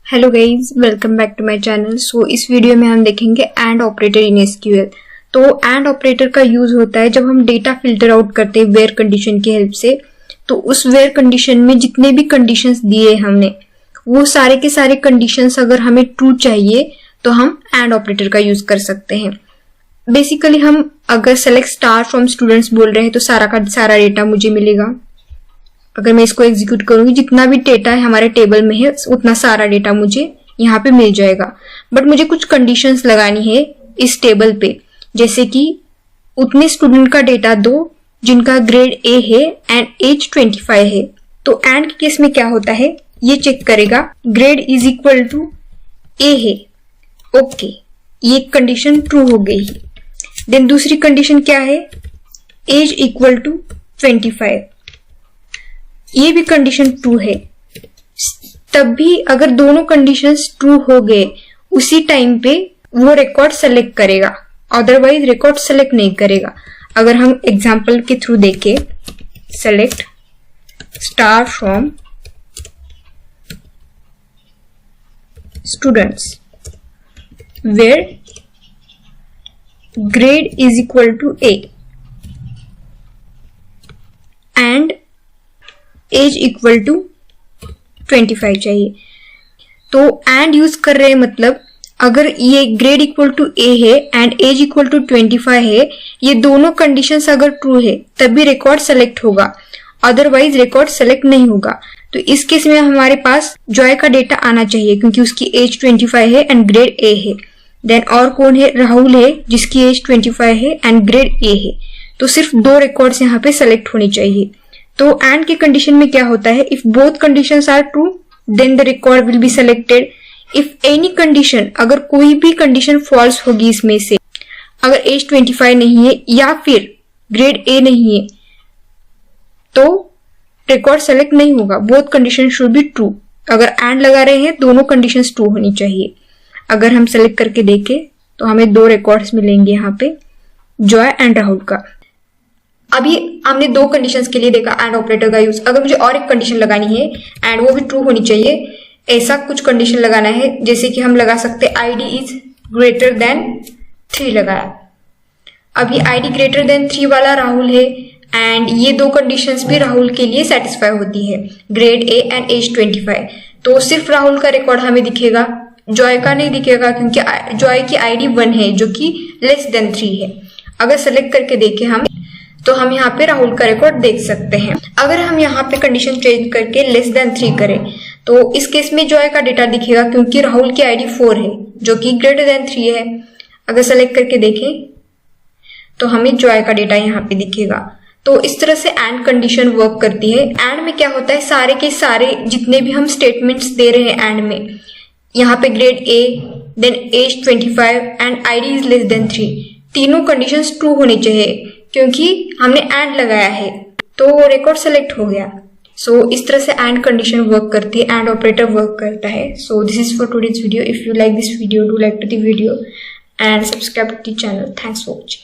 Hello guys, welcome back to my channel. So इस video में हम देखेंगे एंड ऑपरेटर इन एसक्यूएल। तो एंड ऑपरेटर का यूज होता है जब हम डेटा फिल्टर आउट करते हैं वेयर कंडीशन की हेल्प से। तो उस वेयर कंडीशन में जितने भी कंडीशंस दिए हमने, वो सारे के सारे कंडीशंस अगर हमें ट्रू चाहिए तो हम एंड ऑपरेटर का यूज कर सकते हैं। बेसिकली हम अगर सेलेक्ट स्टार फ्रॉम स्टूडेंट्स बोल रहे हैं तो सारा का सारा डेटा मुझे मिलेगा। अगर मैं इसको एग्जीक्यूट करूंगी, जितना भी डेटा है हमारे टेबल में है उतना सारा डेटा मुझे यहाँ पे मिल जाएगा। बट मुझे कुछ कंडीशंस लगानी है इस टेबल पे, जैसे कि उतने स्टूडेंट का डेटा दो जिनका ग्रेड ए है एंड एज 25 है। तो एंड के केस में क्या होता है, ये चेक करेगा ग्रेड इज इक्वल टू ए है। ओके, ये कंडीशन ट्रू हो गई। देन दूसरी कंडीशन क्या है, एज इक्वल टू 25, ये भी कंडीशन ट्रू है। तब भी अगर दोनों कंडीशंस ट्रू हो गए उसी टाइम पे वो रिकॉर्ड सेलेक्ट करेगा, अदरवाइज रिकॉर्ड सेलेक्ट नहीं करेगा। अगर हम एग्जांपल के थ्रू देखें, select star from students where grade is equal to A and age equal to 25 चाहिए। तो एंड यूज कर रहे हैं, मतलब अगर ये ग्रेड इक्वल टू ए है एंड एज इक्वल टू 25 है, ये दोनों कंडीशंस अगर ट्रू है तभी रिकॉर्ड सेलेक्ट होगा, अदरवाइज रिकॉर्ड सेलेक्ट नहीं होगा। तो इस केस में हमारे पास जॉय का डेटा आना चाहिए क्योंकि उसकी एज 25 है एंड ग्रेड ए है। देन और कौन है, राहुल है जिसकी एज 25 है एंड ग्रेड ए है। तो सिर्फ दो रिकॉर्ड्स यहाँ पे सेलेक्ट होनी चाहिए। तो एंड के कंडीशन में क्या होता है, if both conditions are true then the record will be selected. If any condition, अगर कोई भी कंडीशन फॉल्स होगी इसमें से, अगर एज 25 नहीं है या फिर ग्रेड ए नहीं है, तो रिकॉर्ड सेलेक्ट नहीं होगा। Both condition should be true. अगर एंड लगा रहे हैं दोनों कंडीशंस ट्रू होनी चाहिए। अगर हम सेलेक्ट करके देखें तो हमें दो रिकॉर्ड्स मिलेंगे यहाँ पे, जॉय एंड राहुल का। अभी हमने दो कंडीशंस के लिए देखा एंड ऑपरेटर का यूज। अगर मुझे और एक कंडीशन लगानी है एंड वो भी ट्रू होनी चाहिए, ऐसा कुछ कंडीशन लगाना है, जैसे कि हम लगा सकते हैं आईडी इज ग्रेटर देन 3 लगाया। अभी आईडी ग्रेटर देन 3 वाला राहुल है एंड ये दो कंडीशंस भी राहुल के लिए सेटिस्फाई होती है, ग्रेड ए एंड एज 25। तो सिर्फ राहुल का रिकॉर्ड हमें दिखेगा, जॉय का नहीं दिखेगा क्योंकि जॉय की आईडी 1 है जो कि लेस देन 3 है। अगर सेलेक्ट करके देखें हम, तो हम यहाँ पे राहुल का रिकॉर्ड देख सकते हैं। अगर हम यहाँ पे कंडीशन चेंज करके लेस देन 3 करें तो इस केस में जॉय का डेटा दिखेगा क्योंकि राहुल की आईडी 4 है जो कि ग्रेटर देन 3 है। अगर सेलेक्ट करके देखें तो हमें जॉय का डेटा यहाँ पे दिखेगा। तो इस तरह से एंड कंडीशन वर्क करती है। एंड में क्या होता है, सारे के सारे जितने भी हम स्टेटमेंट्स दे रहे हैं एंड में, यहाँ पे grade A then age 25 and ID is less than 3, तीनों कंडीशंस ट्रू होनी चाहिए क्योंकि हमने एंड लगाया है तो रिकॉर्ड सेलेक्ट हो गया। सो इस तरह से एंड कंडीशन वर्क करती है, एंड ऑपरेटर वर्क करता है। So this is for today's video. If you like this video, do like to the video and subscribe to the channel. Thanks for watching.